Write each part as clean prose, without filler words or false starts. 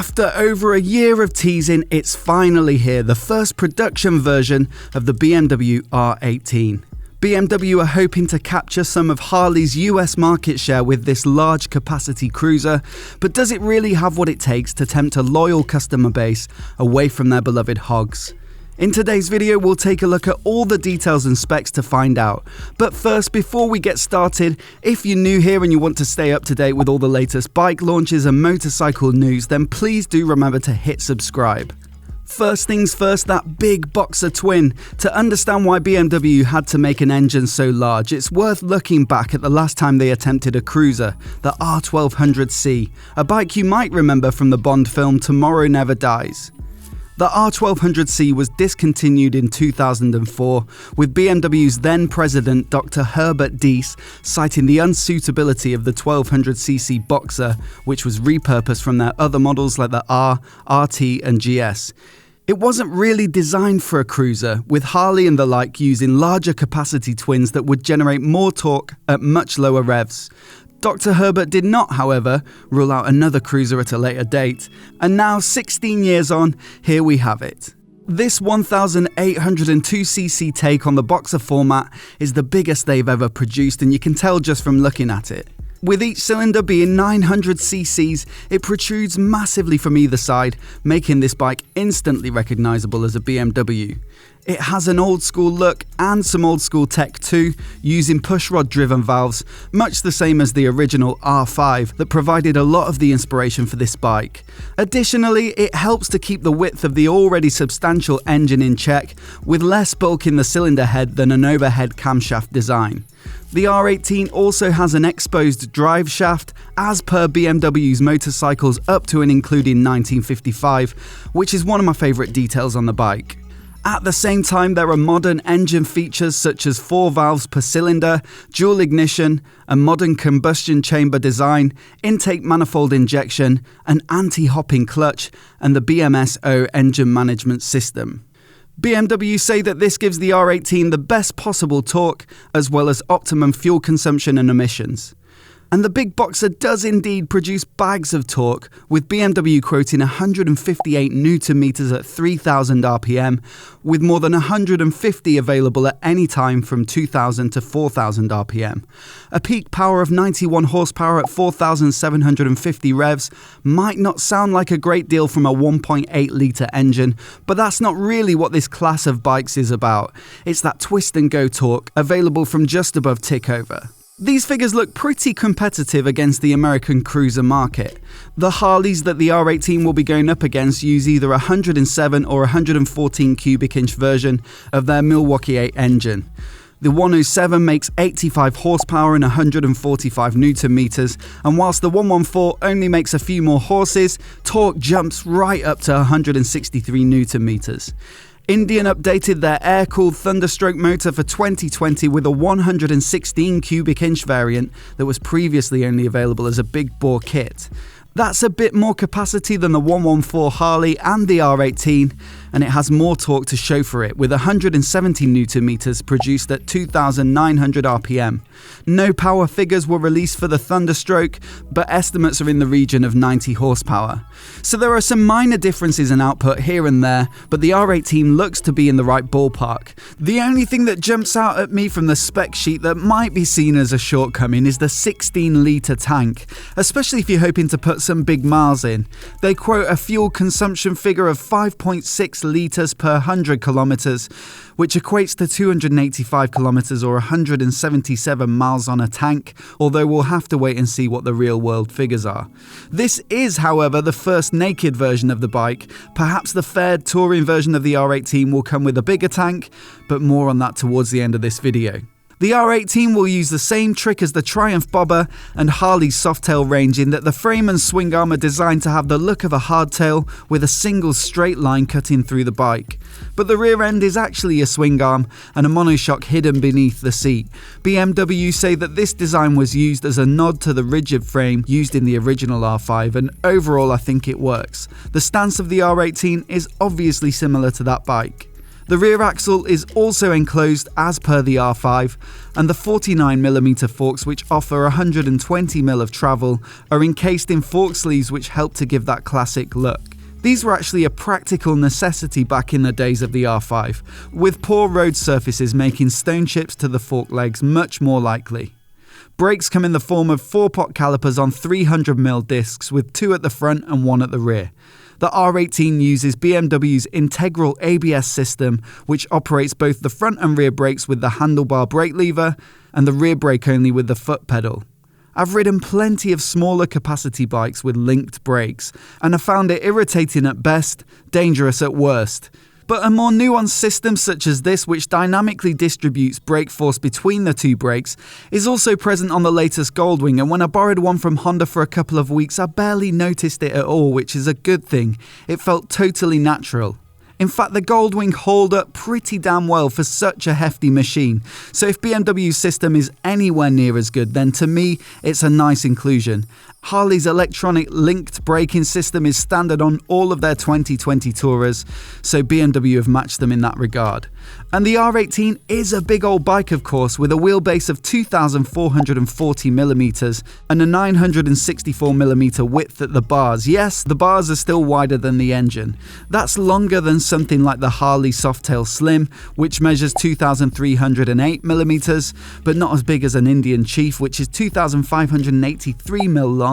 After over a year of teasing, it's finally here, the first production version of the BMW R18. BMW are hoping to capture some of Harley's US market share with this large capacity cruiser, but does it really have what it takes to tempt a loyal customer base away from their beloved hogs? In today's video, we'll take a look at all the details and specs to find out. But first, before we get started, if you're new here and you want to stay up to date with all the latest bike launches and motorcycle news, then please do remember to hit subscribe. First things first, that big Boxer twin. To understand why BMW had to make an engine so large, it's worth looking back at the last time they attempted a cruiser, the R1200C, a bike you might remember from the Bond film Tomorrow Never Dies. The R1200C was discontinued in 2004, with BMW's then president Dr. Herbert Diess citing the unsuitability of the 1200cc Boxer, which was repurposed from their other models like the R, RT and GS. It wasn't really designed for a cruiser, with Harley and the like using larger capacity twins that would generate more torque at much lower revs. Dr. Herbert did not, however, rule out another cruiser at a later date, and now 16 years on, here we have it. This 1802cc take on the Boxer format is the biggest they've ever produced, and you can tell just from looking at it. With each cylinder being 900 cc's, it protrudes massively from either side, making this bike instantly recognisable as a BMW. It has an old school look and some old school tech too, using pushrod driven valves, much the same as the original R5 that provided a lot of the inspiration for this bike. Additionally, it helps to keep the width of the already substantial engine in check, with less bulk in the cylinder head than an overhead camshaft design. The R18 also has an exposed drive shaft, as per BMW's motorcycles up to and including 1955, which is one of my favourite details on the bike. At the same time, there are modern engine features such as 4 valves per cylinder, dual ignition, a modern combustion chamber design, intake manifold injection, an anti-hopping clutch, and the BMS-O engine management system. BMW say that this gives the R18 the best possible torque, as well as optimum fuel consumption and emissions. And the big Boxer does indeed produce bags of torque, with BMW quoting 158 Nm at 3000 RPM, with more than 150 available at any time from 2000 to 4000 RPM. A peak power of 91 horsepower at 4750 revs might not sound like a great deal from a 1.8 litre engine, but that's not really what this class of bikes is about. It's that twist and go torque available from just above tickover. These figures look pretty competitive against the American cruiser market. The Harleys that the R18 will be going up against use either a 107 or 114 cubic inch version of their Milwaukee 8 engine. The 107 makes 85 horsepower and 145 Nm, and whilst the 114 only makes a few more horses, torque jumps right up to 163 Nm. Indian updated their air-cooled Thunderstroke motor for 2020 with a 116 cubic inch variant that was previously only available as a big bore kit. That's a bit more capacity than the 114 Harley and the R18, and it has more torque to show for it, with 170 Nm produced at 2,900 RPM. No power figures were released for the Thunderstroke, but estimates are in the region of 90 horsepower. So there are some minor differences in output here and there, but the R18 looks to be in the right ballpark. The only thing that jumps out at me from the spec sheet that might be seen as a shortcoming is the 16-litre tank, especially if you're hoping to put some big miles in. They quote a fuel consumption figure of 5.6 litres per 100 kilometres, which equates to 285 kilometres or 177 miles on a tank, although we'll have to wait and see what the real world figures are. This is, however, the first naked version of the bike. Perhaps the fared touring version of the R18 will come with a bigger tank, but more on that towards the end of this video. The R18 will use the same trick as the Triumph Bobber and Harley's Softail range in that the frame and swing arm are designed to have the look of a hardtail with a single straight line cutting through the bike. But the rear end is actually a swing arm and a monoshock hidden beneath the seat. BMW say that this design was used as a nod to the rigid frame used in the original R5, and overall I think it works. The stance of the R18 is obviously similar to that bike. The rear axle is also enclosed as per the R5, and the 49mm forks, which offer 120mm of travel, are encased in fork sleeves which help to give that classic look. These were actually a practical necessity back in the days of the R5, with poor road surfaces making stone chips to the fork legs much more likely. Brakes come in the form of 4-pot calipers on 300mm discs with 2 at the front and 1 at the rear. The R18 uses BMW's integral ABS system, which operates both the front and rear brakes with the handlebar brake lever and the rear brake only with the foot pedal. I've ridden plenty of smaller capacity bikes with linked brakes, and I found it irritating at best, dangerous at worst. But a more nuanced system such as this, which dynamically distributes brake force between the 2 brakes, is also present on the latest Goldwing, and when I borrowed one from Honda for a couple of weeks, I barely noticed it at all, which is a good thing. It felt totally natural. In fact, the Goldwing hauled up pretty damn well for such a hefty machine, so if BMW's system is anywhere near as good, then to me, it's a nice inclusion. Harley's electronic linked braking system is standard on all of their 2020 Tourers, so BMW have matched them in that regard. And the R18 is a big old bike, of course, with a wheelbase of 2,440mm and a 964mm width at the bars. Yes, the bars are still wider than the engine. That's longer than something like the Harley Softail Slim, which measures 2,308mm, but not as big as an Indian Chief, which is 2,583mm long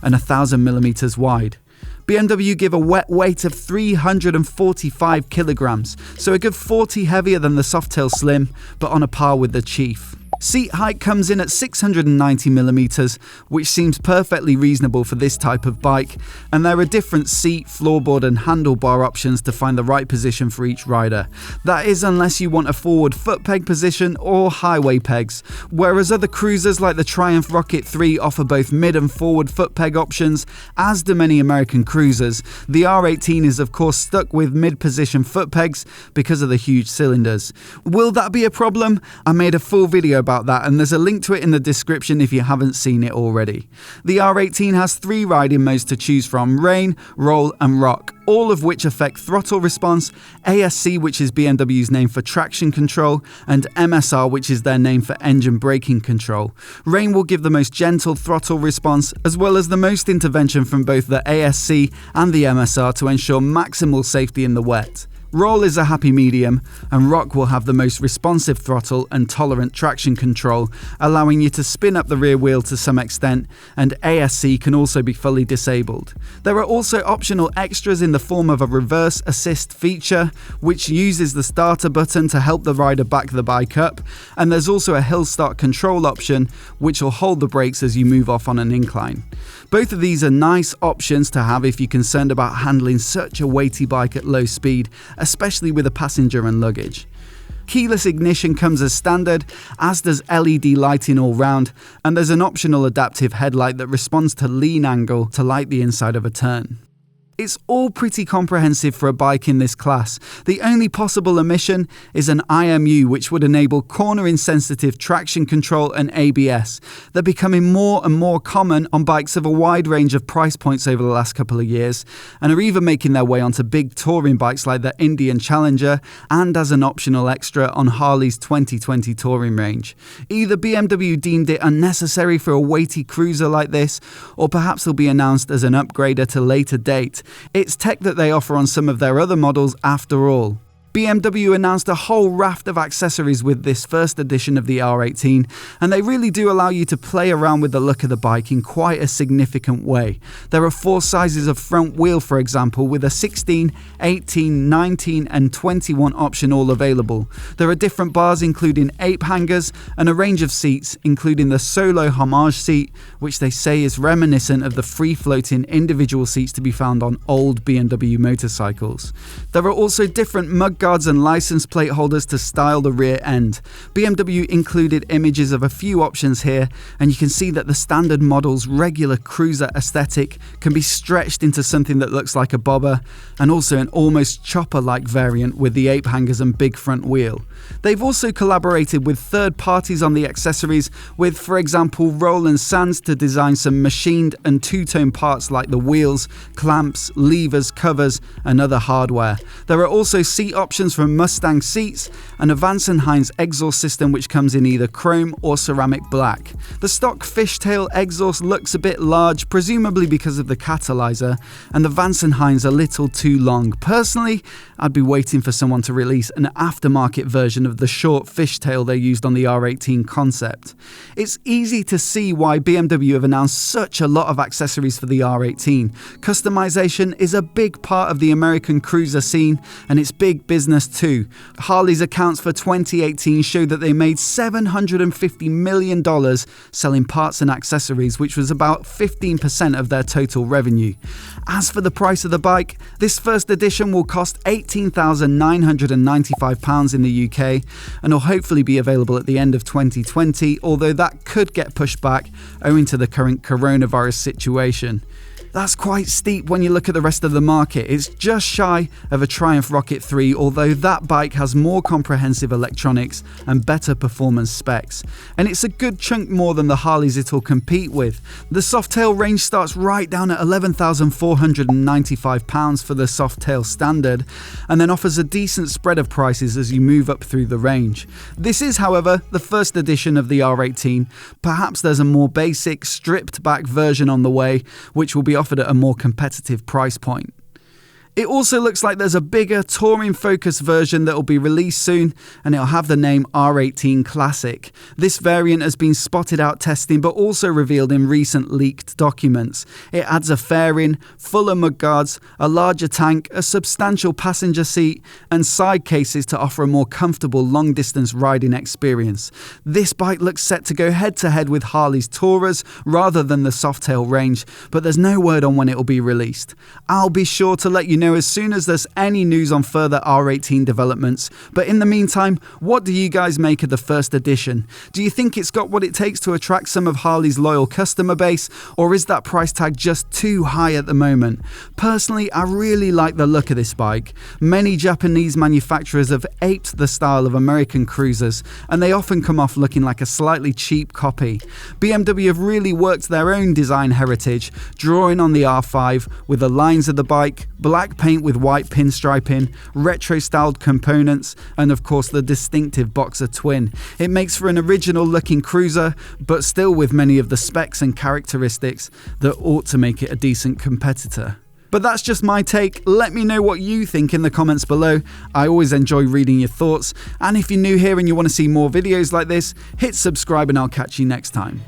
and 1,000mm wide. BMW give a wet weight of 345 kilograms, so a good 40 heavier than the Softail Slim, but on a par with the Chief. Seat height comes in at 690mm, which seems perfectly reasonable for this type of bike, and there are different seat, floorboard and handlebar options to find the right position for each rider. That is, unless you want a forward foot peg position or highway pegs, whereas other cruisers like the Triumph Rocket 3 offer both mid and forward foot peg options, as do many American cruisers. The R18 is of course stuck with mid-position foot pegs because of the huge cylinders. Will that be a problem? I made a full video about that, and there's a link to it in the description if you haven't seen it already. The R18 has 3 riding modes to choose from: rain, roll and rock, all of which affect throttle response, ASC, which is BMW's name for traction control, and MSR, which is their name for engine braking control. Rain will give the most gentle throttle response, as well as the most intervention from both the ASC and the MSR to ensure maximal safety in the wet. Roll is a happy medium, and rock will have the most responsive throttle and tolerant traction control, allowing you to spin up the rear wheel to some extent, and ASC can also be fully disabled. There are also optional extras in the form of a reverse assist feature, which uses the starter button to help the rider back the bike up, and there's also a hill start control option, which will hold the brakes as you move off on an incline. Both of these are nice options to have if you're concerned about handling such a weighty bike at low speed, especially with a passenger and luggage. Keyless ignition comes as standard, as does LED lighting all round, and there's an optional adaptive headlight that responds to lean angle to light the inside of a turn. It's all pretty comprehensive for a bike in this class. The only possible omission is an IMU, which would enable corner-insensitive traction control and ABS. They're becoming more and more common on bikes of a wide range of price points over the last couple of years, and are even making their way onto big touring bikes like the Indian Challenger, and as an optional extra on Harley's 2020 touring range. Either BMW deemed it unnecessary for a weighty cruiser like this, or perhaps it'll be announced as an upgrader to later date. It's tech that they offer on some of their other models after all. BMW announced a whole raft of accessories with this first edition of the R18, and they really do allow you to play around with the look of the bike in quite a significant way. There are 4 sizes of front wheel, for example, with a 16, 18, 19 and 21 option all available. There are different bars including ape hangers and a range of seats, including the Solo Homage seat, which they say is reminiscent of the free-floating individual seats to be found on old BMW motorcycles. There are also different mudguards and license plate holders to style the rear end. BMW included images of a few options here, and you can see that the standard model's regular cruiser aesthetic can be stretched into something that looks like a bobber, and also an almost chopper-like variant with the ape hangers and big front wheel. They've also collaborated with third parties on the accessories, with, for example, Roland Sands to design some machined and two-tone parts like the wheels, clamps, levers, covers, and other hardware. There are also seat options options from Mustang seats and a Vance & Hines exhaust system which comes in either chrome or ceramic black. The stock fishtail exhaust looks a bit large, presumably because of the catalyzer, and the Vance & Hines a little too long. Personally, I'd be waiting for someone to release an aftermarket version of the short fishtail they used on the R18 concept. It's easy to see why BMW have announced such a lot of accessories for the R18. Customization is a big part of the American cruiser scene, and it's big business too. Harley's accounts for 2018 show that they made $750 million selling parts and accessories, which was about 15% of their total revenue. As for the price of the bike, this first edition will cost £18,995 in the UK and will hopefully be available at the end of 2020, although that could get pushed back owing to the current coronavirus situation. That's quite steep when you look at the rest of the market. It's just shy of a Triumph Rocket 3, although that bike has more comprehensive electronics and better performance specs. And it's a good chunk more than the Harleys it'll compete with. The Softail range starts right down at £11,495 for the Softail Standard, and then offers a decent spread of prices as you move up through the range. This is, however, the first edition of the R18. Perhaps there's a more basic, stripped back version on the way, which will be offered at a more competitive price point. It also looks like there's a bigger touring-focused version that will be released soon, and it'll have the name R18 Classic. This variant has been spotted out testing but also revealed in recent leaked documents. It adds a fairing, fuller mudguards, a larger tank, a substantial passenger seat, and side cases to offer a more comfortable long-distance riding experience. This bike looks set to go head-to-head with Harley's Tourers rather than the Softail range, but there's no word on when it will be released. I'll be sure to let you know as soon as there's any news on further R18 developments. But in the meantime, what do you guys make of the first edition? Do you think it's got what it takes to attract some of Harley's loyal customer base, or is that price tag just too high at the moment? Personally, I really like the look of this bike. Many Japanese manufacturers have aped the style of American cruisers, and they often come off looking like a slightly cheap copy. BMW have really worked their own design heritage, drawing on the R5 with the lines of the bike, black paint with white pinstriping, retro-styled components, and of course the distinctive Boxer twin. It makes for an original-looking cruiser, but still with many of the specs and characteristics that ought to make it a decent competitor. But that's just my take. Let me know what you think in the comments below. I always enjoy reading your thoughts, and if you're new here and you want to see more videos like this, hit subscribe and I'll catch you next time.